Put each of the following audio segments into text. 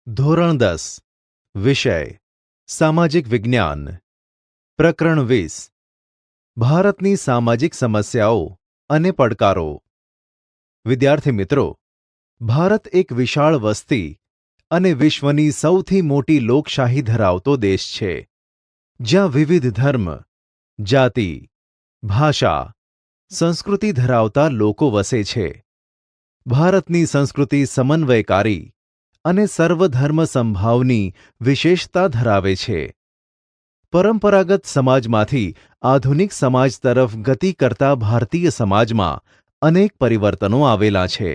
ધોરણ 10 વિષય સામાજિક વિજ્ઞાન પ્રકરણ 20 ભારતની સામાજિક સમસ્યાઓ અને પડકારો. વિદ્યાર્થી મિત્રો, ભારત એક વિશાળ વસ્તી અને વિશ્વની સૌથી મોટી લોકશાહી ધરાવતો દેશ છે, જ્યાં વિવિધ ધર્મ, જાતિ, ભાષા, સંસ્કૃતિ ધરાવતા લોકો વસે છે. ભારતની સંસ્કૃતિ સમન્વયકારી અને સર્વધર્મ સંભાવની વિશેષતા ધરાવે છે. પરંપરાગત સમાજમાંથી આધુનિક સમાજ તરફ ગતિ કરતા ભારતીય સમાજમાં અનેક પરિવર્તનો આવેલા છે.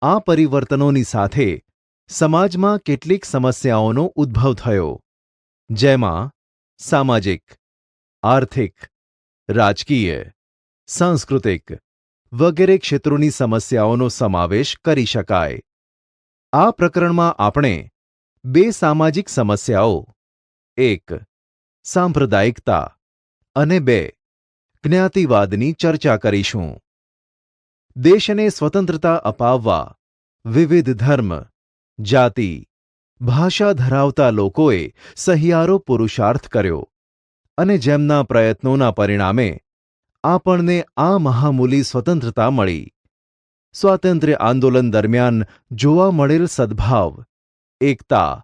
આ પરિવર્તનોની સાથે સમાજમાં કેટલીક સમસ્યાઓનો ઉદ્ભવ થયો, જેમાં સામાજિક, આર્થિક, રાજકીય, સાંસ્કૃતિક વગેરે ક્ષેત્રોની સમસ્યાઓનો સમાવેશ કરી શકાય. આ પ્રકરણમાં આપણે બે સામાજિક સમસ્યાઓ, એક સાંપ્રદાયિકતા અને બે જ્ઞાતિવાદની ચર્ચા કરીશું. દેશને સ્વતંત્રતા અપાવવા વિવિધ ધર્મ, જાતિ, ભાષા ધરાવતા લોકોએ સહિયારો પુરુષાર્થ કર્યો અને જેમના પ્રયત્નોના પરિણામે આપણને આ મહામૂલી સ્વતંત્રતા મળી. સ્વાતંત્ર્ય આંદોલન દરમિયાન જોવા મળેલ સદ્ભાવ, એકતા,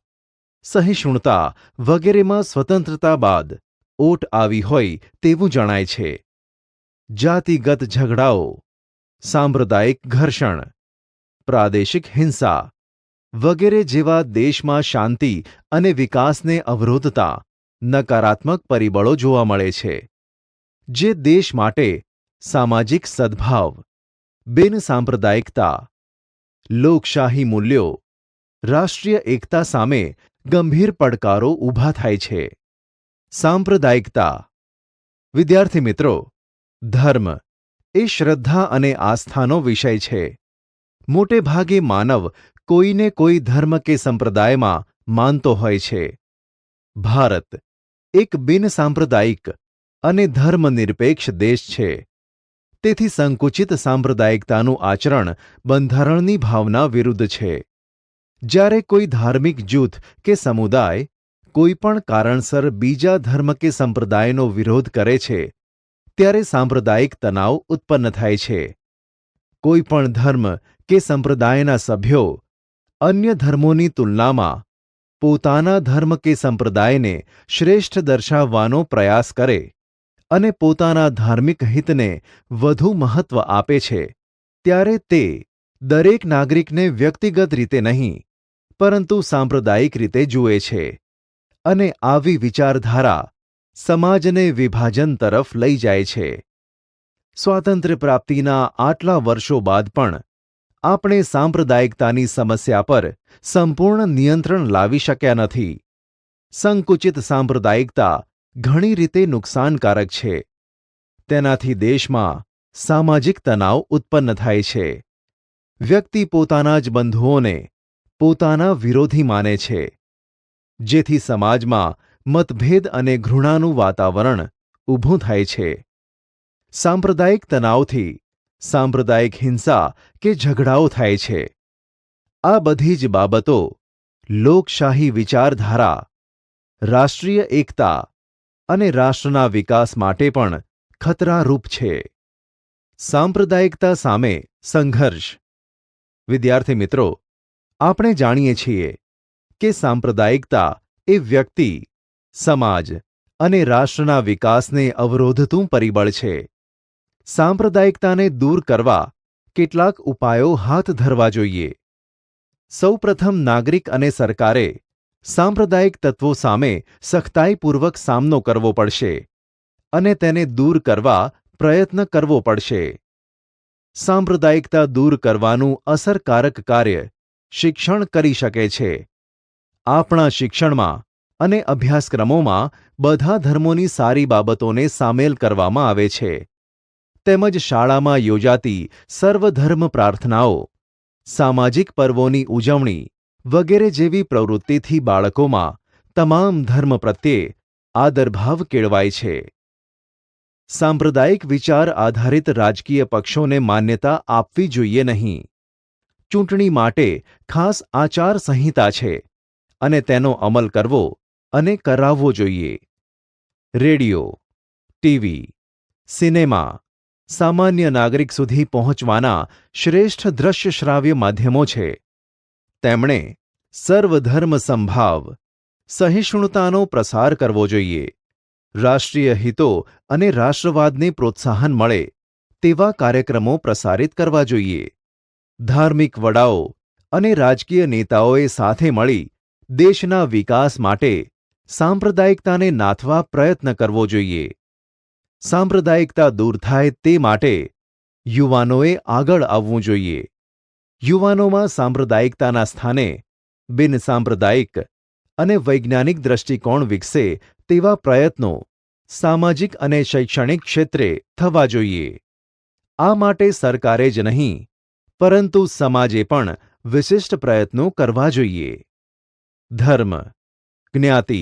સહિષ્ણુતા વગેરેમાં સ્વતંત્રતા બાદ ઓટ આવી હોય તેવું જણાય છે. જાતિગત ઝઘડાઓ, સાંપ્રદાયિક ઘર્ષણ, પ્રાદેશિક હિંસા વગેરે જેવા દેશમાં શાંતિ અને વિકાસને અવરોધતા નકારાત્મક પરિબળો જોવા મળે છે, જે દેશ માટે સામાજિક સદ્ભાવ, બિનસાંપ્રદાયિકતા, લોકશાહી મૂલ્યો, રાષ્ટ્રીય એકતા સામે ગંભીર પડકારો ઊભા થાય છે. સાંપ્રદાયિકતા. વિદ્યાર્થી મિત્રો, ધર્મ એ શ્રદ્ધા અને આસ્થાનો વિષય છે. મોટે ભાગે માનવ કોઈને કોઈ ધર્મ કે સંપ્રદાયમાં માનતો હોય છે. ભારત એક બિનસાંપ્રદાયિક અને ધર્મનિરપેક્ષ દેશ છે. તેથી સંકુચિત સાંપ્રદાયિકતાનું આચરણ બંધારણની ભાવના વિરુદ્ધ છે. જ્યારે કોઈ ધાર્મિક જૂથ કે સમુદાય કોઈ પણ કારણસર બીજા ધર્મ કે સંપ્રદાયનો વિરોધ કરે છે, ત્યારે સાંપ્રદાયિક તણાવ ઉત્પન્ન થાય છે. કોઈ પણ ધર્મ કે સંપ્રદાયના સભ્યો અન્ય ધર્મોની તુલનામાં પોતાના ધર્મ કે સંપ્રદાયને શ્રેષ્ઠ દર્શાવવાનો પ્રયાસ કરે અને પોતાના ધાર્મિક હિતને વધુ મહત્વ આપે છે, ત્યારે તે દરેક નાગરિકને વ્યક્તિગત રીતે નહીં, પરંતુ સાંપ્રદાયિક રીતે જુએ છે અને આવી વિચારધારા સમાજને વિભાજન તરફ લઈ જાય છે. સ્વાતંત્ર્ય પ્રાપ્તિના આટલા વર્ષો બાદ પણ આપણે સાંપ્રદાયિકતાની સમસ્યા પર સંપૂર્ણ નિયંત્રણ લાવી શક્યા નથી. સંકુચિત સાંપ્રદાયિકતા ઘણી રીતે નુકસાનકારક છે. તેનાથી દેશમાં સામાજિક તણાવ ઉત્પન્ન થાય છે. વ્યક્તિ પોતાના જ બંધુઓને પોતાના વિરોધી માને છે, જેથી સમાજમાં મતભેદ અને ઘૃણાનું વાતાવરણ ઊભું થાય છે. સાંપ્રદાયિક તણાવથી સાંપ્રદાયિક હિંસા કે ઝઘડાઓ થાય છે. આ બધી જ બાબતો લોકશાહી વિચારધારા, રાષ્ટ્રીય એકતા અને રાષ્ટ્રના વિકાસ માટે પણ ખતરારૂપ છે. સાંપ્રદાયિકતા સામે સંઘર્ષ. વિદ્યાર્થી મિત્રો, આપણે જાણીએ છીએ કે સાંપ્રદાયિકતા એ વ્યક્તિ, સમાજ અને રાષ્ટ્રના વિકાસને અવરોધતું પરિબળ છે. સાંપ્રદાયિકતાને દૂર કરવા કેટલાક ઉપાયો હાથ ધરવા જોઈએ. સૌપ્રથમ નાગરિક અને સરકારે સાંપ્રદાયિક તત્વો સામે સખ્તાઈપૂર્વક સામનો કરવો પડશે અને તેને દૂર કરવા પ્રયત્ન કરવો પડશે. સાંપ્રદાયિકતા દૂર કરવાનું અસરકારક કાર્ય શિક્ષણ કરી શકે છે. આપણા શિક્ષણમાં અને અભ્યાસક્રમોમાં બધા ધર્મોની સારી બાબતોને સામેલ કરવામાં આવે છે. તેમજ શાળામાં યોજાતી સર્વધર્મ પ્રાર્થનાઓ, સામાજિક પર્વોની ઉજવણી વગેરે જેવી પ્રવૃત્તિથી બાળકોમાં તમામ ધર્મ પ્રત્યે આદરભાવ કેળવાય છે. સાંપ્રદાયિક વિચાર આધારિત રાજકીય પક્ષોને માન્યતા આપવી જોઈએ નહીં. ચૂંટણી માટે ખાસ આચાર સંહિતા છે અને તેનો અમલ કરવો અને કરાવવો જોઈએ. રેડિયો, ટીવી, સિનેમા સામાન્ય નાગરિક સુધી પહોંચવાના શ્રેષ્ઠ દ્રશ્ય શ્રાવ્ય માધ્યમો છે. તેમણે સર્વધર્મ સંભાવ, સહિષ્ણુતાનો પ્રસાર કરવો જોઈએ. રાષ્ટ્રીય હિતો અને રાષ્ટ્રવાદને પ્રોત્સાહન મળે તેવા કાર્યક્રમો પ્રસારિત કરવા જોઈએ. ધાર્મિક વડાઓ અને રાજકીય નેતાઓએ સાથે મળી દેશના વિકાસ માટે સાંપ્રદાયિકતાને નાથવા પ્રયત્ન કરવો જોઈએ. સાંપ્રદાયિકતા દૂર થાય તે માટે યુવાનોએ આગળ આવવું જોઈએ. યુવાનોમાં સાંપ્રદાયિકતાના સ્થાને બિનસાંપ્રદાયિક અને વૈજ્ઞાનિક દ્રષ્ટિકોણ વિકસે તેવા પ્રયત્નો સામાજિક અને શૈક્ષણિક ક્ષેત્રે થવા જોઈએ. આ માટે સરકારે જ નહીં, પરંતુ સમાજે પણ વિશિષ્ટ પ્રયત્નો કરવા જોઈએ. ધર્મ, જ્ઞાતિ,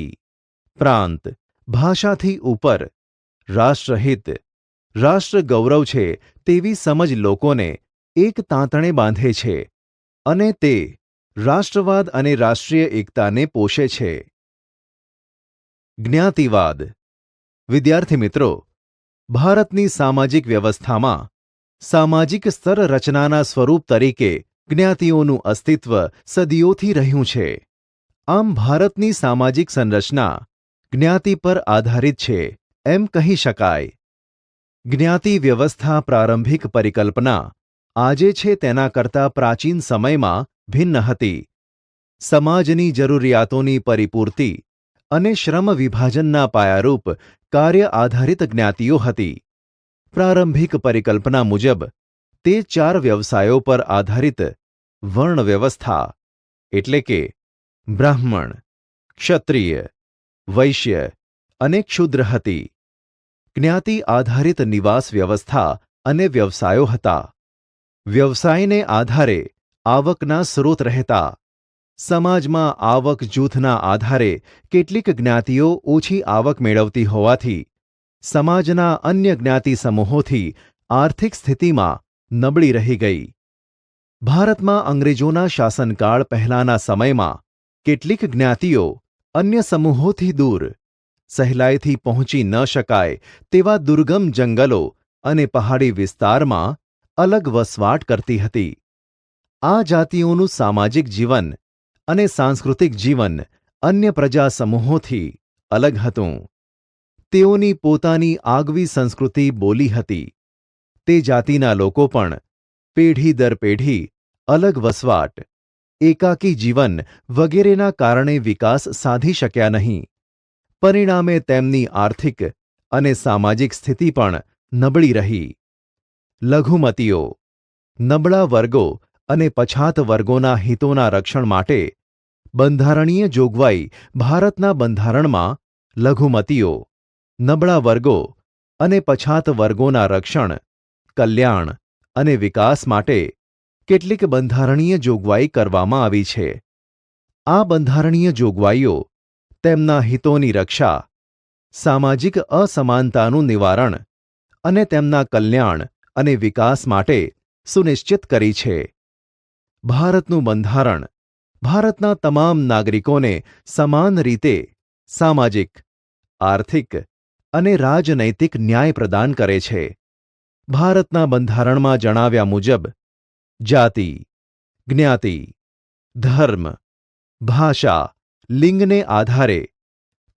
પ્રાંત, ભાષાથી ઉપર રાષ્ટ્રહિત, રાષ્ટ્ર ગૌરવ છે તેવી સમજ લોકોને એક તાંતણે બાંધે છે અને તે રાષ્ટ્રવાદ અને રાષ્ટ્રીય એકતાને પોષે છે. જ્ઞાતિવાદ. વિદ્યાર્થી મિત્રો, ભારતની સામાજિક વ્યવસ્થામાં સામાજિક સ્તર રચનાના સ્વરૂપ તરીકે જ્ઞાતિઓનું અસ્તિત્વ સદીઓથી રહ્યું છે. આમ ભારતની સામાજિક સંરચના જ્ઞાતિ પર આધારિત છે એમ કહી શકાય. જ્ઞાતિ વ્યવસ્થા પ્રારંભિક પરિકલ્પના આજે છે તેના કરતાં પ્રાચીન સમયમાં ભિન્ન હતી. સમાજની જરૂરિયાતોની પરિપૂર્તિ અને શ્રમ વિભાજનના પાયારૂપ કાર્ય આધારિત જ્ઞાતિઓ હતી. પ્રારંભિક પરિકલ્પના મુજબ તે 4 વ્યવસાયો પર આધારિત વર્ણ વ્યવસ્થા એટલે કે બ્રાહ્મણ, ક્ષત્રિય, વૈશ્ય અને ક્ષૂદ્ર હતી. જ્ઞાતિ આધારિત નિવાસ વ્યવસ્થા અને વ્યવસાયો હતા. વ્યવસાયને આધારે આવકના સ્રોત રહેતા. સમાજમાં આવક જૂથના આધારે કેટલીક જ્ઞાતિઓ ઓછી આવક મેળવતી હોવાથી સમાજના અન્ય જ્ઞાતિ સમૂહોથી આર્થિક સ્થિતિમાં નબળી રહી ગઈ. ભારતમાં અંગ્રેજોના શાસનકાળ પહેલાંના સમયમાં કેટલીક જ્ઞાતિઓ અન્ય સમૂહોથી દૂર, સહેલાઈથી પહોંચી ન શકાય તેવા દુર્ગમ જંગલો અને પહાડી વિસ્તારમાં અલગ વસવાટ કરતી હતી. આ જાતિઓનું સામાજિક જીવન અને સાંસ્કૃતિક જીવન અન્ય પ્રજા સમૂહોથી અલગ હતું. તેઓની પોતાની આગવી સંસ્કૃતિ બોલી હતી. તે જાતિના લોકો પણ પેઢી દર પેઢી અલગ વસવાટ, એકાકી જીવન વગેરેના કારણે વિકાસ સાધી શક્યા નહીં. પરિણામે તેમની આર્થિક અને સામાજિક સ્થિતિ પણ નબળી રહી. લઘુમતીઓ, નબળા વર્ગો અને પછાત વર્ગોના હિતોના રક્ષણ માટે બંધારણીય જોગવાઈ ભારતના બંધારણમાં લઘુમતીઓ, નબળા વર્ગો અને પછાત વર્ગોના રક્ષણ, કલ્યાણ અને વિકાસ માટે કેટલીક બંધારણીય જોગવાઈ કરવામાં આવી છે. આ બંધારણીય જોગવાઈઓ તેમના હિતોની રક્ષા, સામાજિક અસમાનતાનું નિવારણ અને તેમના કલ્યાણ અને વિકાસ માટે સુનિશ્ચિત કરી છે. ભારતનું બંધારણ ભારતના તમામ નાગરિકોને સમાન રીતે સામાજિક, આર્થિક અને રાજનૈતિક ન્યાય પ્રદાન કરે છે. ભારતના બંધારણમાં જણાવ્યા મુજબ જાતિ, જ્ઞાતિ, ધર્મ, ભાષા, લિંગને આધારે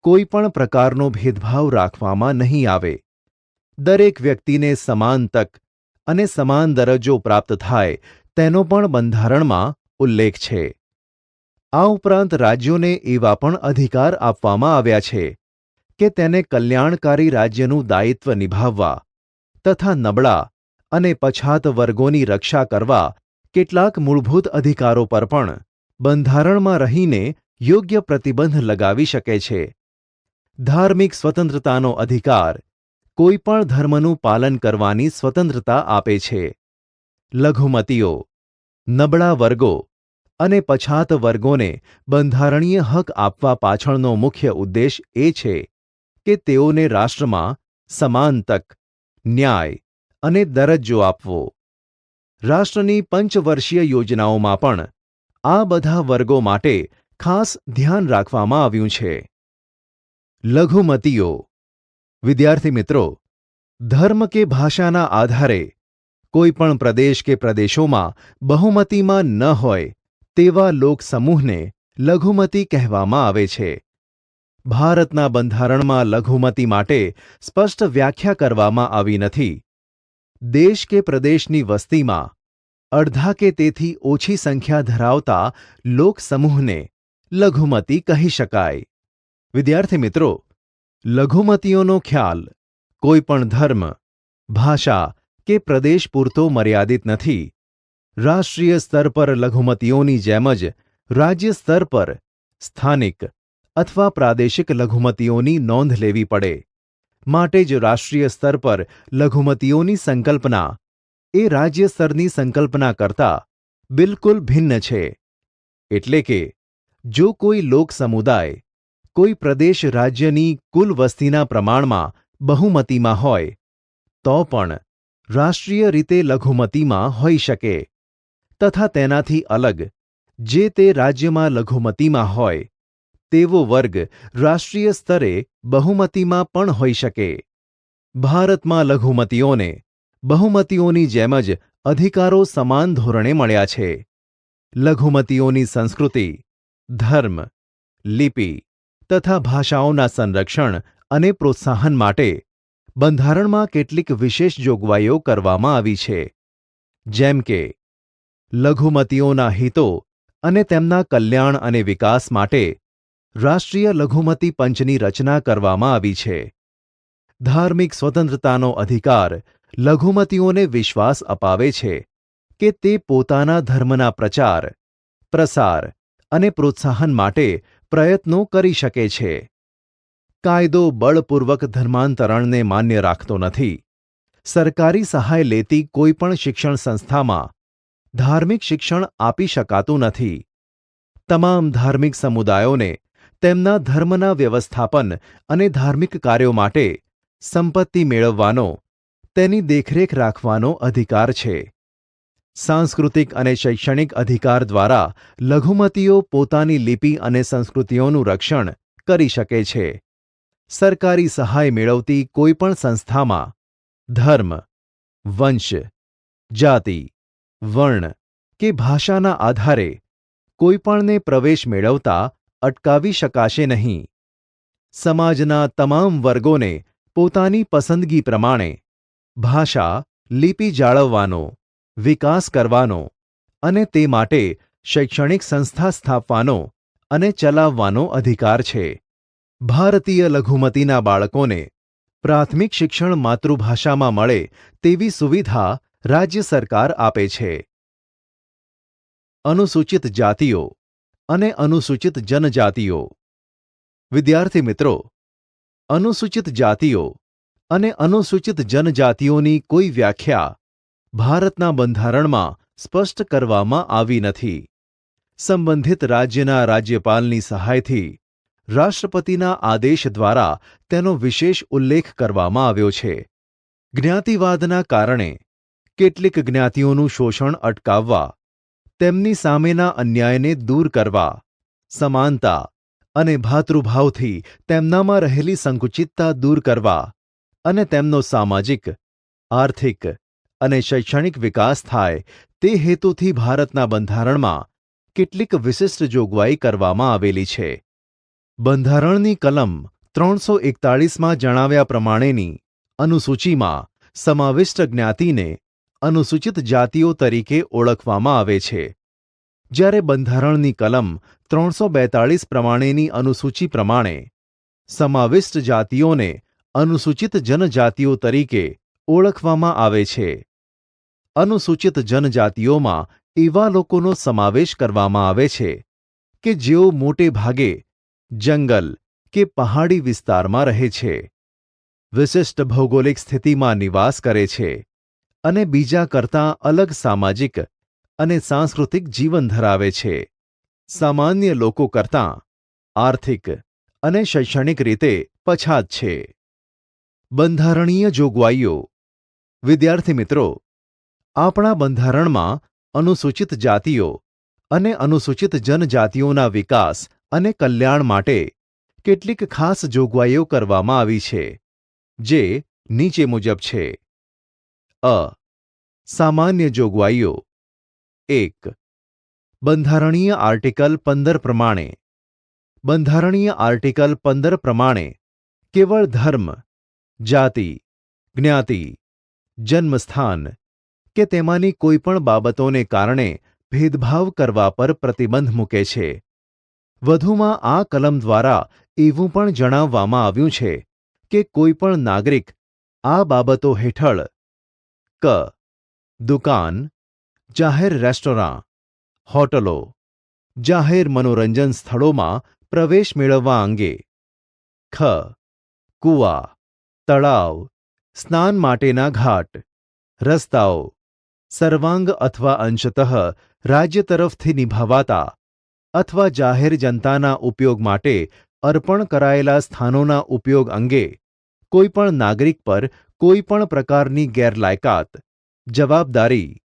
કોઈ પણ પ્રકારનો ભેદભાવ રાખવામાં નહીં આવે. દરેક વ્યક્તિને સમાન તક અને સમાન દરજ્જો પ્રાપ્ત થાય તેનો પણ બંધારણમાં ઉલ્લેખ છે. આ ઉપરાંત રાજ્યોને એવા પણ અધિકાર આપવામાં આવ્યા છે કે તેને કલ્યાણકારી રાજ્યનું દાયિત્વ નિભાવવા તથા નબળા અને પછાત વર્ગોની રક્ષા કરવા કેટલાક મૂળભૂત અધિકારો પર પણ બંધારણમાં રહીને યોગ્ય પ્રતિબંધ લગાવી શકે છે. ધાર્મિક સ્વતંત્રતાનો અધિકાર કોઈ પણ ધર્મનું પાલન કરવાની સ્વતંત્રતા આપે છે. લઘુમતીઓ, નબળા વર્ગો અને પછાત વર્ગોને બંધારણીય હક આપવા પાછળનો મુખ્ય ઉદ્દેશ એ છે કે તેઓને રાષ્ટ્રમાં સમાન તક, ન્યાય અને દરજ્જો આપવો. રાષ્ટ્રની પંચવર્ષીય યોજનાઓમાં પણ આ બધા વર્ગો માટે ખાસ ધ્યાન રાખવામાં આવ્યું છે. લઘુમતીઓ. વિદ્યાર્થી મિત્રો, ધર્મ કે ભાષાના આધારે કોઈ પણ પ્રદેશ કે પ્રદેશોમાં બહુમતીમાં ન હોય તેવા લોકસમૂહને લઘુમતી કહેવામાં આવે છે. ભારતના બંધારણમાં લઘુમતી માટે સ્પષ્ટ વ્યાખ્યા કરવામાં આવી નથી. દેશ કે પ્રદેશની વસ્તીમાં અડધા કે તેથી ઓછી સંખ્યા ધરાવતા લોકસમૂહને લઘુમતી કહી શકાય. વિદ્યાર્થી મિત્રો, લઘુમતીઓનો ખ્યાલ કોઈ પણ ધર્મ, ભાષા કે પ્રદેશ પૂરતો મર્યાદિત નથી. રાષ્ટ્રીય સ્તર પર લઘુમતીઓની જેમ જ રાજ્ય સ્તર પર સ્થાનિક અથવા પ્રાદેશિક લઘુમતીઓની નોંધ લેવી પડે. માટે જ રાષ્ટ્રીય સ્તર પર લઘુમતીઓની સંકલ્પના એ રાજ્ય સ્તરની સંકલ્પના કરતાં બિલકુલ ભિન્ન છે. એટલે કે જો કોઈ લોક સમુદાય કોઈ પ્રદેશ રાજ્યની કુલ વસ્તીના પ્રમાણમાં બહુમતીમાં હોય તો પણ રાષ્ટ્રીય રીતે લઘુમતીમાં હોઈ શકે, તથા તેનાથી અલગ જે તે રાજ્યમાં લઘુમતીમાં હોય તેવો વર્ગ રાષ્ટ્રીય સ્તરે બહુમતીમાં પણ હોઈ શકે. ભારતમાં લઘુમતીઓને બહુમતીઓની જેમ જ અધિકારો સમાન ધોરણે મળ્યા છે. લઘુમતીઓની સંસ્કૃતિ, ધર્મ, લિપિ તથા ભાષાઓના સંરક્ષણ અને પ્રોત્સાહન માટે બંધારણમાં કેટલીક વિશેષ જોગવાઈઓ કરવામાં આવી છે. જેમ કે લઘુમતીઓના હિતો અને તેમના કલ્યાણ અને વિકાસ માટે રાષ્ટ્રીય લઘુમતી પંચની રચના કરવામાં આવી છે. ધાર્મિક સ્વતંત્રતાનો અધિકાર લઘુમતીઓને વિશ્વાસ અપાવે છે કે તે પોતાના ધર્મના પ્રચાર, પ્રસાર અને પ્રોત્સાહન માટે પ્રયત્નો કરી શકે છે. કાયદો બળપૂર્વક ધર્માંતરણને માન્ય રાખતો નથી. સરકારી સહાય લેતી કોઈ પણ શિક્ષણ સંસ્થામાં ધાર્મિક શિક્ષણ આપી શકાતું નથી. તમામ ધાર્મિક સમુદાયોને તેમના ધર્મના વ્યવસ્થાપન અને ધાર્મિક કાર્યો માટે સંપત્તિ મેળવવાનો, તેની દેખરેખ રાખવાનો અધિકાર છે. સાંસ્કૃતિક અને શૈક્ષણિક અધિકાર દ્વારા લઘુમતીઓ પોતાની લિપિ અને સંસ્કૃતિઓનું રક્ષણ કરી શકે છે. સરકારી સહાય મેળવતી કોઈ પણ સંસ્થામાં ધર્મ, વંશ, જાતિ, વર્ણ કે ભાષાના આધારે કોઈપણને પ્રવેશ મેળવતા અટકાવી શકાશે નહીં. સમાજના તમામ વર્ગોને પોતાની પસંદગી પ્રમાણે ભાષા, લિપિ જાળવવાનો, વિકાસ કરવાનો અને તે માટે શૈક્ષણિક સંસ્થા સ્થાપવાનો અને ચલાવવાનો અધિકાર છે. ભારતીય લઘુમતીના બાળકોને પ્રાથમિક શિક્ષણ માતૃભાષામાં મળે તેવી સુવિધા રાજ્ય સરકાર આપે છે. અનુસૂચિત જાતિઓ અને અનુસૂચિત જનજાતિઓ. વિદ્યાર્થી મિત્રો, અનુસૂચિત જાતિઓ અને અનુસૂચિત જનજાતિઓની કોઈ વ્યાખ્યા ભારતના બંધારણમાં સ્પષ્ટ કરવામાં આવી નથી. સંબંધિત રાજ્યના રાજ્યપાલની સહાયથી રાષ્ટ્રપતિના આદેશ દ્વારા તેનો વિશેષ ઉલ્લેખ કરવામાં આવ્યો છે. જ્ઞાતિવાદના કારણે કેટલીક જ્ઞાતિઓનું શોષણ અટકાવવા, તેમની સામેના અન્યાયને દૂર કરવા, સમાનતા અને ભાતૃભાવથી તેમનામાં રહેલી સંકુચિતતા દૂર કરવા અને તેમનો સામાજિક, આર્થિક અને શૈક્ષણિક વિકાસ થાય તે હેતુથી ભારતના બંધારણમાં કેટલીક વિશિષ્ટ જોગવાઈ કરવામાં આવેલી છે. બંધારણની કલમ 341માં જણાવ્યા પ્રમાણેની અનુસૂચિમાં સમાવિષ્ટ જ્ઞાતિને અનુસૂચિત જાતિઓ તરીકે ઓળખવામાં આવે છે, જ્યારે બંધારણની કલમ 342 પ્રમાણેની અનુસૂચિ પ્રમાણે સમાવિષ્ટ જાતિઓને અનુસૂચિત જનજાતિઓ તરીકે ઓળખવામાં આવે છે. અનુસૂચિત જનજાતિઓમાં એવા લોકોનો સમાવેશ કરવામાં આવે છે કે જેઓ મોટે ભાગે જંગલ કે પહાડી વિસ્તારમાં રહે છે, વિશિષ્ટ ભૌગોલિક સ્થિતિમાં નિવાસ કરે છે અને બીજા કરતાં અલગ સામાજિક અને સાંસ્કૃતિક જીવન ધરાવે છે. સામાન્ય લોકો કરતાં આર્થિક અને શૈક્ષણિક રીતે પછાત છે. બંધારણીય જોગવાઈઓ. વિદ્યાર્થી મિત્રો, આપણા બંધારણમાં અનુસૂચિત જાતિઓ અને અનુસૂચિત જનજાતિઓના વિકાસ અને કલ્યાણ માટે કેટલીક ખાસ જોગવાઈઓ કરવામાં આવી છે, જે નીચે મુજબ છે. અ. સામાન્ય જોગવાઈઓ. 1. બંધારણીય આર્ટિકલ 15 પ્રમાણે બંધારણીય આર્ટિકલ 15 પ્રમાણે કેવળ ધર્મ, જાતિ, જ્ઞાતિ, જન્મસ્થાન કે તેમાંની કોઈપણ બાબતોને કારણે ભેદભાવ કરવા પર પ્રતિબંધ મૂકે છે. વધુમાં આ કલમ દ્વારા એવું પણ જણાવવામાં આવ્યું છે કે કોઈપણ નાગરિક આ બાબતો હેઠળ ક. દુકાન, જાહેર રેસ્ટોરાં, હોટલો, જાહેર મનોરંજન સ્થળોમાં પ્રવેશ મેળવવા અંગે, ખ. કૂવા, તળાવ, સ્નાન માટેના ઘાટ, રસ્તાઓ, સર્વાંગ અથવા અંશતઃ રાજ્ય તરફથી નિભાવાતા અથવા જાહેર જનતાના ઉપયોગ માટે અર્પણ કરાયેલા સ્થાનોના ઉપયોગ અંગે કોઈપણ નાગરિક પર કોઈપણ પ્રકારની ગેરલાયકાત, જવાબદારી,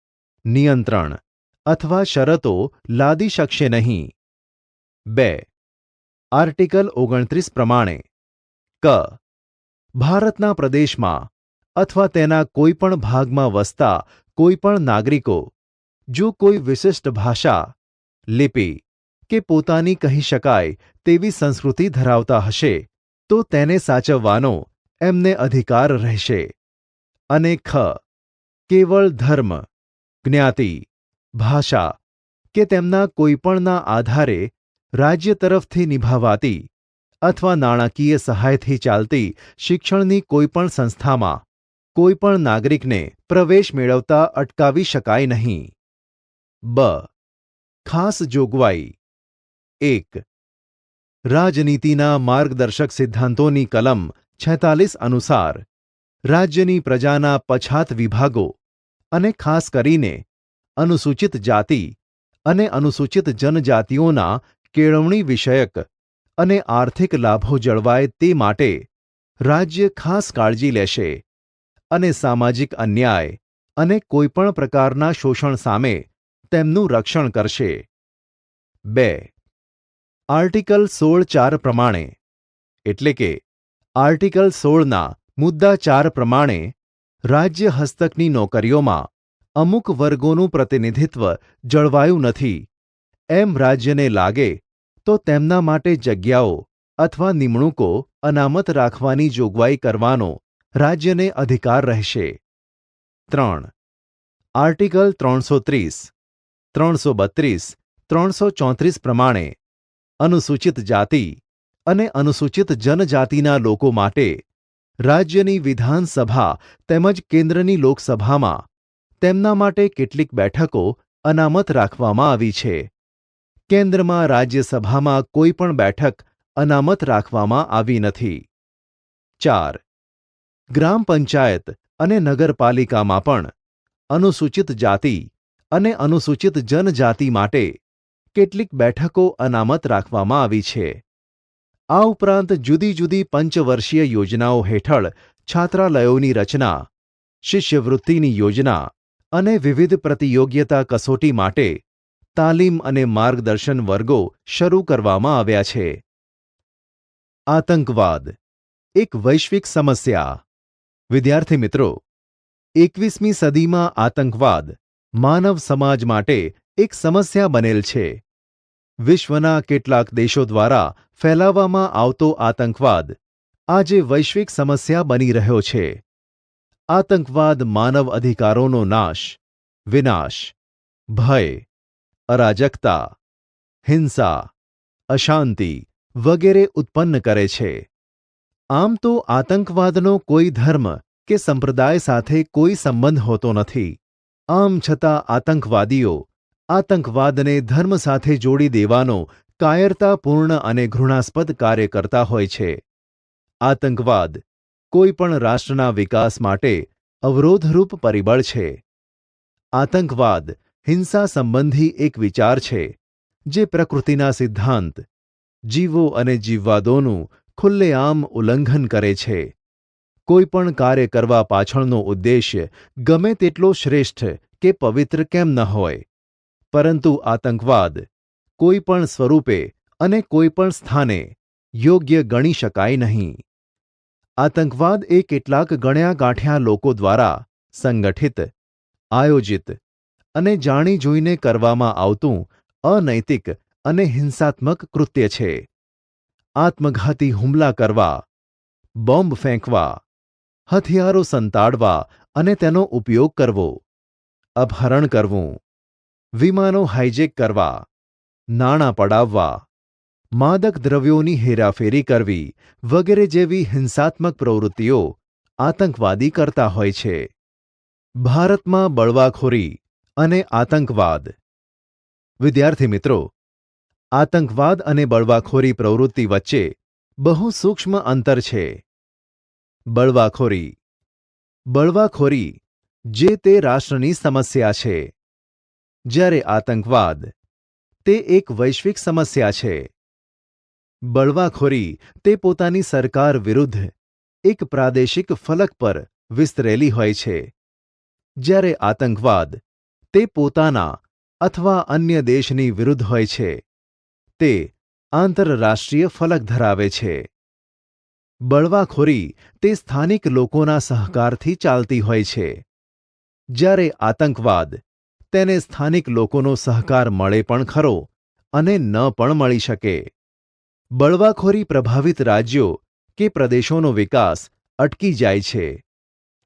નિયંત્રણ અથવા શરતો લાદી શકશે નહીં. 2. આર્ટિકલ 29 પ્રમાણે ક. ભારતના પ્રદેશમાં અથવા તેના કોઈપણ ભાગમાં વસતા કોઈપણ નાગરિકો જો કોઈ વિશિષ્ટ ભાષા, લિપિ કે પોતાની કહી શકાય તેવી સંસ્કૃતિ ધરાવતા હશે તો તેને સાચવવાનો એમને અધિકાર રહેશે. અને ખ. કેવળ ધર્મ, જ્ઞાતિ, ભાષા કે તેમના કોઈપણના આધારે રાજ્ય તરફથી નિભાવાતી અથવા નાણાકીય સહાયથી ચાલતી શિક્ષણની કોઈપણ સંસ્થામાં કોઈપણ નાગરિકને પ્રવેશ મેળવતા અટકાવી શકાય નહીં. બ. ખાસ જોગવાઈ. 1. રાજનીતિના માર્ગદર્શક સિદ્ધાંતોની કલમ 46 અનુસાર રાજ્યની પ્રજાના પછાત વિભાગો અને ખાસ કરીને અનુસૂચિત જાતિ અને અનુસૂચિત જનજાતિઓના કેળવણી વિષયક અને આર્થિક લાભો જળવાય તે માટે રાજ્ય ખાસ કાળજી લેશે અને સામાજિક અન્યાય અને કોઈપણ પ્રકારના શોષણ સામે તેમનું રક્ષણ કરશે. 2. આર્ટિકલ 16(4) પ્રમાણે એટલે કે આર્ટિકલ 16ના મુદ્દા 4 પ્રમાણે રાજ્ય હસ્તકની નોકરીઓમાં અમુક વર્ગોનું પ્રતિનિધિત્વ જળવાયું નથી એમ રાજ્યને લાગે તો તેમના માટે જગ્યાઓ અથવા નિમણૂકો અનામત રાખવાની જોગવાઈ કરવાનો રાજ્યને અધિકાર રહેશે. 3. આર્ટિકલ 330, 332, 334 પ્રમાણે અનુસૂચિત જાતિ અને અનુસૂચિત જનજાતિના લોકો માટે રાજ્યની વિધાનસભા તેમજ કેન્દ્રની લોકસભામાં તેમના માટે કેટલીક બેઠકો અનામત રાખવામાં આવી છે. કેન્દ્રમાં રાજ્યસભામાં કોઈ પણ બેઠક અનામત રાખવામાં આવી નથી. 4. ગ્રામ પંચાયત અને નગરપાલિકામાં પણ અનુસૂચિત જાતિ અને અનુસૂચિત જનજાતિ માટે કેટલીક બેઠકો અનામત રાખવામાં આવી છે. આ ઉપરાંત જુદી જુદી પંચવર્ષીય યોજનાઓ હેઠળ છાત્રાલયોની રચના, શિષ્યવૃત્તિની યોજના અને વિવિધ પ્રતિયોગ્યતા કસોટી માટે તાલીમ અને માર્ગદર્શન વર્ગો શરૂ કરવામાં આવ્યા છે. આતંકવાદ એક વૈશ્વિક સમસ્યા. વિદ્યાર્થી મિત્રો, 21મી સદીમાં આતંકવાદ માનવ સમાજ માટે એક સમસ્યા બનેલ છે. વિશ્વના કેટલાક દેશો દ્વારા ફેલાવવામાં આવતો આતંકવાદ આજે વૈશ્વિક સમસ્યા બની રહ્યો છે. આતંકવાદ માનવ અધિકારોનો નાશ, વિનાશ, ભય, અરાજકતા, હિંસા, અશાંતિ વગેરે ઉત્પન્ન કરે છે. આમ તો આતંકવાદનો કોઈ ધર્મ કે સંપ્રદાય સાથે કોઈ સંબંધ હોતો નથી. આમ છતાં આતંકવાદીઓ આતંકવાદને ધર્મ સાથે જોડી દેવાનો કાયરતાપૂર્ણ અને ઘૃણાસ્પદ કાર્ય કરતા હોય છે. આતંકવાદ કોઈ પણ રાષ્ટ્રના વિકાસ માટે અવરોધરૂપ પરિબળ છે. આતંકવાદ હિંસા સંબંધી એક વિચાર છે જે પ્રકૃતિના સિદ્ધાંત, જીવો અને જીવવાદોનું ખુલ્લેઆમ ઉલ્લંઘન કરે છે. કોઈ પણ કાર્ય કરવા પાછળનો ઉદ્દેશ્ય ગમે તેટલો શ્રેષ્ઠ કે પવિત્ર કેમ ન હોય, પરંતુ આતંકવાદ કોઈ પણ સ્વરૂપે અને કોઈ પણ સ્થાને યોગ્ય ગણી શકાય નહીં. આતંકવાદ એ કેટલાક ગણ્યા ગાંઠ્યા લોકો દ્વારા સંગઠિત, આયોજિત અને જાણી જોઈને કરવામાં આવતું અનૈતિક અને હિંસાત્મક કૃત્ય છે. આત્મઘાતી હુમલા કરવા, બોમ્બ ફેંકવા, હથિયારો સંતાડવા અને તેનો ઉપયોગ કરવો, અપહરણ કરવું, વિમાનો હાઇજેક કરવા, નાણાં પડાવવા, માદક દ્રવ્યોની હેરાફેરી કરવી વગેરે જેવી હિંસાત્મક પ્રવૃત્તિઓ આતંકવાદી કરતા હોય છે. ભારતમાં બળવાખોરી અને આતંકવાદ. વિદ્યાર્થી મિત્રો, આતંકવાદ અને બળવાખોરી પ્રવૃત્તિ વચ્ચે બહુ સૂક્ષ્મ અંતર છે. બળવાખોરી જે તે રાષ્ટ્રની સમસ્યા છે, જ્યારે આતંકવાદ તે એક વૈશ્વિક સમસ્યા છે. બળવાખોરી તે પોતાની સરકાર વિરુદ્ધ એક પ્રાદેશિક ફલક પર વિસ્તરેલી હોય છે, જ્યારે આતંકવાદ તે પોતાના અથવા અન્ય દેશની વિરુદ્ધ હોય છે. તે આંતરરાષ્ટ્રીય ફલક ધરાવે છે. બળવાખોરી તે સ્થાનિક લોકોના સહકારથી ચાલતી હોય છે, જ્યારે આતંકવાદ તેને સ્થાનિક લોકોનો સહકાર મળે પણ ખરો અને ન પણ મળી શકે. બળવાખોરી પ્રભાવિત રાજ્યો કે પ્રદેશોનો વિકાસ અટકી જાય છે,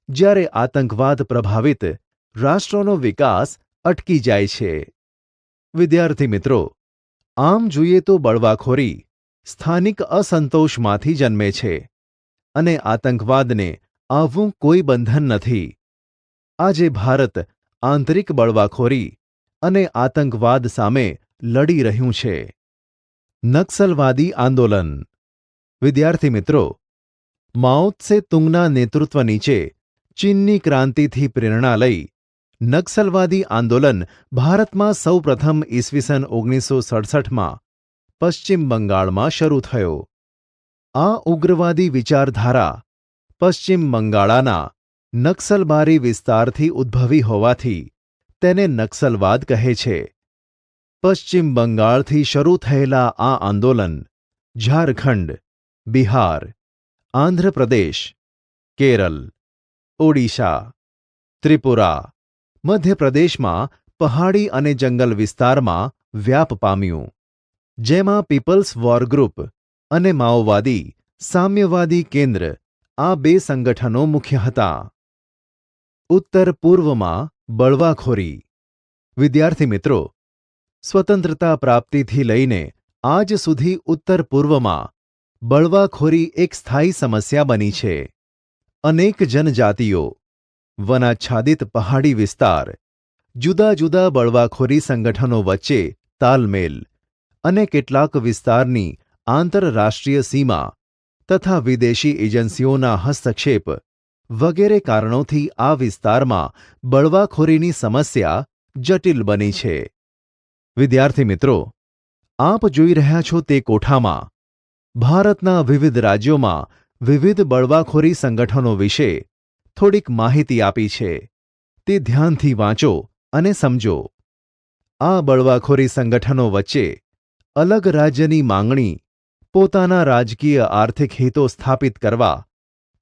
જ્યારે આતંકવાદ પ્રભાવિત રાષ્ટ્રોનો વિકાસ અટકી જાય છે. વિદ્યાર્થી મિત્રો, આમ જોઈએ તો બળવાખોરી સ્થાનિક અસંતોષમાંથી જન્મે છે અને આતંકવાદને આવવું કોઈ બંધન નથી. આજે ભારત આંતરિક બળવાખોરી અને આતંકવાદ સામે લડી રહ્યું છે. નક્સલવાદી આંદોલન. વિદ્યાર્થી મિત્રો, માઓ ત્સે તુંગના નેતૃત્વ નીચે ચીનની ક્રાંતિથી પ્રેરણા લઈ નક્સલવાદી આંદોલન ભારતમાં સૌપ્રથમ ઈસવીસન 1967માં પશ્ચિમ બંગાળમાં શરૂ થયો. આ ઉગ્રવાદી વિચારધારા પશ્ચિમ બંગાળાના નક્સલબારી વિસ્તારથી ઉદ્ભવી હોવાથી તેને નક્સલવાદ કહે છે. પશ્ચિમ બંગાળથી શરૂ થયેલા આ આંદોલન ઝારખંડ, બિહાર, આંધ્રપ્રદેશ, કેરળ, ઓડિશા, ત્રિપુરા, મધ્યપ્રદેશમાં પહાડી અને જંગલ વિસ્તારમાં વ્યાપ પામ્યું, જેમાં પીપલ્સ વોર ગ્રુપ અને માઓવાદી સામ્યવાદી કેન્દ્ર આ બે સંગઠનો મુખ્ય હતા. ઉત્તર પૂર્વમાં બળવાખોરી. વિદ્યાર્થી મિત્રો, સ્વતંત્રતા પ્રાપ્તિથી લઈને આજ સુધી ઉત્તર પૂર્વમાં બળવાખોરી એક સ્થાયી સમસ્યા બની છે. અનેક જનજાતિઓ, વનાચ્છાદિત પહાડી વિસ્તાર, જુદા જુદા બળવાખોરી સંગઠનો વચ્ચે તાલમેલ અને કેટલાક વિસ્તારની આંતરરાષ્ટ્રીય સીમા તથા વિદેશી એજન્સીઓના હસ્તક્ષેપ વગેરે કારણોથી આ વિસ્તારમાં બળવાખોરીની સમસ્યા જટિલ બની છે. વિદ્યાર્થી મિત્રો, આપ જોઈ રહ્યા છો તે કોઠામાં ભારતના વિવિધ રાજ્યોમાં વિવિધ બળવાખોરી સંગઠનો વિશે થોડીક માહિતી આપી છે. તે ધ્યાનથી વાંચો અને સમજો. આ બળવાખોરી સંગઠનો વચ્ચે અલગ રાજ્યની માંગણી, પોતાના રાજકીય આર્થિક હિતો સ્થાપિત કરવા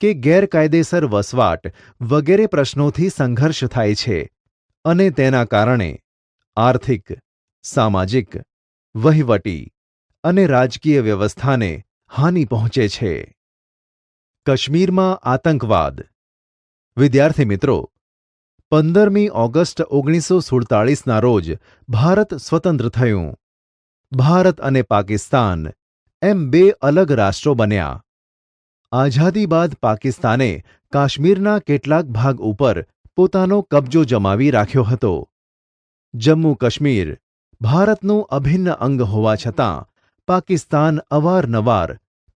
કે ગેરકાયદેસર વસવાટ વગેરે પ્રશ્નોથી સંઘર્ષ થાય છે અને તેના કારણે આર્થિક, સામાજિક, વહીવટી અને રાજકીય વ્યવસ્થાને હાનિ પહોંચે છે. કાશ્મીરમાં આતંકવાદ. વિદ્યાર્થી મિત્રો, 15મી ઓગસ્ટ 1947ના રોજ ભારત સ્વતંત્ર થયું. ભારત અને પાકિસ્તાન એમ બે અલગ રાષ્ટ્રો બન્યા. આઝાદી બાદ પાકિસ્તાને કાશ્મીરના કેટલાક ભાગ ઉપર પોતાનો કબજો જમાવી રાખ્યો હતો. જમ્મુ કાશ્મીર ભારતનું અભિન્ન અંગ હોવા છતાં પાકિસ્તાન અવારનવાર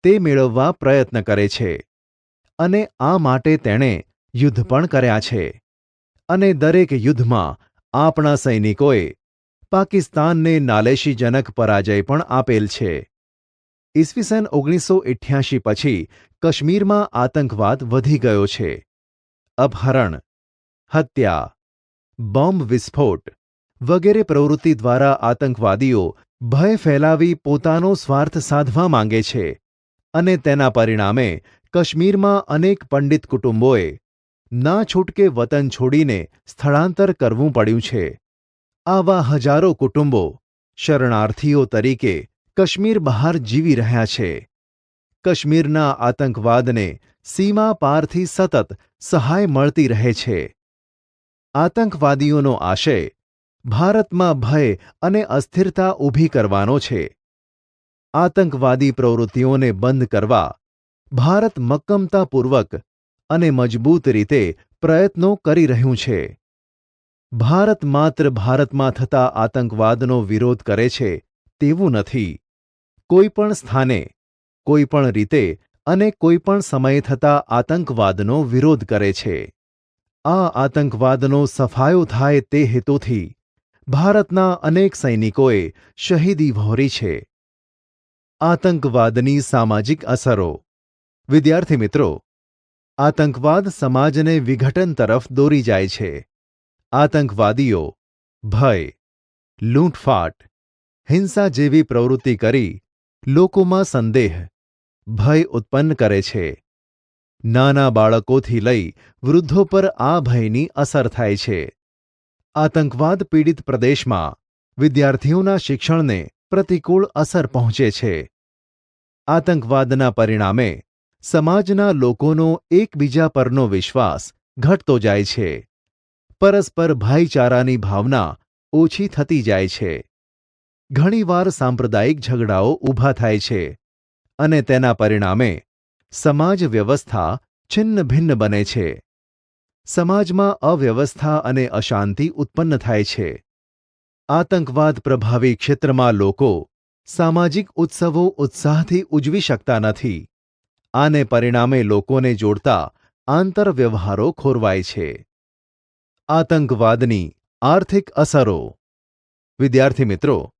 તે મેળવવા પ્રયત્ન કરે છે અને આ માટે તેણે યુદ્ધ પણ કર્યા છે અને દરેક યુદ્ધમાં આપણા સૈનિકોએ પાકિસ્તાનને નાલેશીજનક પરાજય પણ આપેલ છે. ઈસવીસન 1988 પછી કાશ્મીરમાં આતંકવાદ વધી ગયો છે. અપહરણ, હત્યા, બોમ્બ વિસ્ફોટ વગેરે પ્રવૃત્તિ દ્વારા આતંકવાદીઓ ભય ફેલાવી પોતાનો સ્વાર્થ સાધવા માંગે છે અને તેના પરિણામે કાશ્મીરમાં અનેક પંડિત કુટુંબોએ ના છૂટકે વતન છોડીને સ્થળાંતર કરવું પડ્યું છે. આવા હજારો કુટુંબો શરણાર્થીઓ તરીકે કાશ્મીર બહાર જીવી રહ્યા છે. કાશ્મીરના આતંકવાદને સીમા પારથી સતત સહાય મળતી રહે છે. આતંકવાદીઓનો આશય ભારતમાં ભય અને અસ્થિરતા ઊભી કરવાનો છે. આતંકવાદી પ્રવૃત્તિઓને બંધ કરવા ભારત મક્કમતાપૂર્વક અને મજબૂત રીતે પ્રયત્નો કરી રહ્યું છે. ભારત માત્ર ભારતમાં થતા આતંકવાદનો વિરોધ કરે છે તેવું નથી. કોઈ પણ સ્થાને, કોઈ પણ રીતે અને કોઈ પણ સમયે થતા આતંકવાદનો વિરોધ કરે છે. આ આતંકવાદનો સફાયો થાય તે હેતુથી ભારતના અનેક સૈનિકોએ શહીદી વહોરી છે. આતંકવાદની સામાજિક અસરો. વિદ્યાર્થી મિત્રો, આતંકવાદ સમાજને વિઘટન તરફ દોરી જાય છે. આતંકવાદીઓ ભય, લૂંટફાટ, હિંસા જેવી પ્રવૃત્તિ કરી લોકોમાં સંદેહ, ભય ઉત્પન્ન કરે છે. નાના બાળકોથી લઈ વૃદ્ધો પર આ ભયની અસર થાય છે. આતંકવાદ પીડિત પ્રદેશમાં વિદ્યાર્થીઓના શિક્ષણને પ્રતિકૂળ અસર પહોંચે છે. આતંકવાદના પરિણામે સમાજના લોકોનો એકબીજા પરનો વિશ્વાસ ઘટતો જાય છે. પરસ્પર ભાઈચારાની ભાવના ઓછી થતી જાય છે. ઘણીવાર સાંપ્રદાયિક ઝઘડાઓ ઊભા થાય છે અને તેના પરિણામે સમાજ વ્યવસ્થા છિન્ન ભિન્ન બને છે. સમાજમાં અવ્યવસ્થા અને અશાંતિ ઉત્પન્ન થાય છે. આતંકવાદ પ્રભાવી ક્ષેત્રમાં લોકો સામાજિક ઉત્સવો ઉત્સાહથી ઉજવી શકતા નથી. આને પરિણામે લોકોને જોડતા આંતરવ્યવહારો ખોરવાય છે. આતંકવાદની આર્થિક અસરો. વિદ્યાર્થી મિત્રો,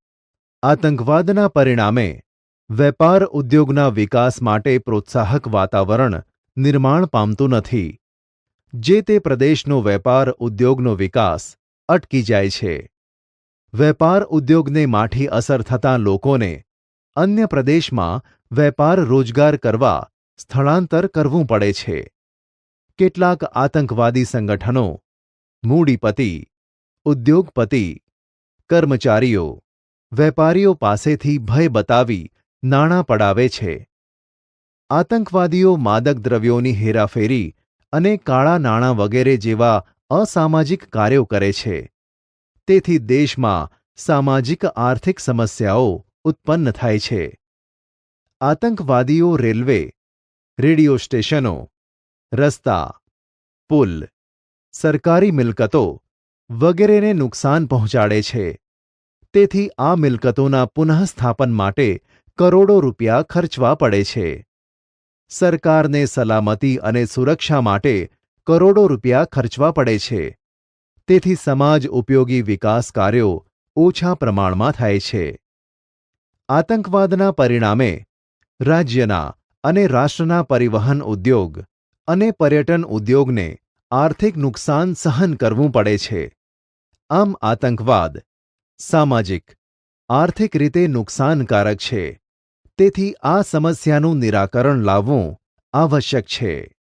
આતંકવાદના પરિણામે વેપાર ઉદ્યોગના વિકાસ માટે પ્રોત્સાહક વાતાવરણ નિર્માણ પામતું નથી. જે તે પ્રદેશનો વેપાર ઉદ્યોગનો વિકાસ અટકી જાય છે. વેપાર ઉદ્યોગને માઠી અસર થતાં લોકોને અન્ય પ્રદેશમાં વેપાર રોજગાર કરવા સ્થળાંતર કરવું પડે છે. કેટલાક આતંકવાદી સંગઠનો મૂડીપતિ, ઉદ્યોગપતિ, કર્મચારીઓ, વેપારીઓ પાસેથી ભય બતાવી નાણાં પડાવે છે. આતંકવાદીઓ માદક દ્રવ્યોની હેરાફેરી અને કાળા નાણાં વગેરે જેવા અસામાજિક કાર્યો કરે છે. તેથી દેશમાં સામાજિક આર્થિક સમસ્યાઓ ઉત્પન્ન થાય છે. આતંકવાદીઓ રેલવે, રેડિયો સ્ટેશનો, રસ્તા, પુલ, સરકારી મિલકતો વગેરેને નુકસાન પહોંચાડે છે. તેથી આ મિલકતોના પુનઃસ્થાપન માટે કરોડો રૂપિયા ખર્ચવા પડે છે. સરકારને સલામતી અને સુરક્ષા માટે કરોડો રૂપિયા ખર્ચવા પડે છે. તેથી સમાજ ઉપયોગી વિકાસ કાર્યો ઓછા પ્રમાણમાં થાય છે. આતંકવાદના પરિણામે રાજ્યના અને રાષ્ટ્રના પરિવહન ઉદ્યોગ અને પર્યટન ઉદ્યોગને આર્થિક નુકસાન સહન કરવું પડે છે. આમ આતંકવાદ સામાજિક, આર્થિક રીતે નુકસાનકારક છે. તેથી આ સમસ્યાનું નિરાકરણ લાવવું આવશ્યક છે.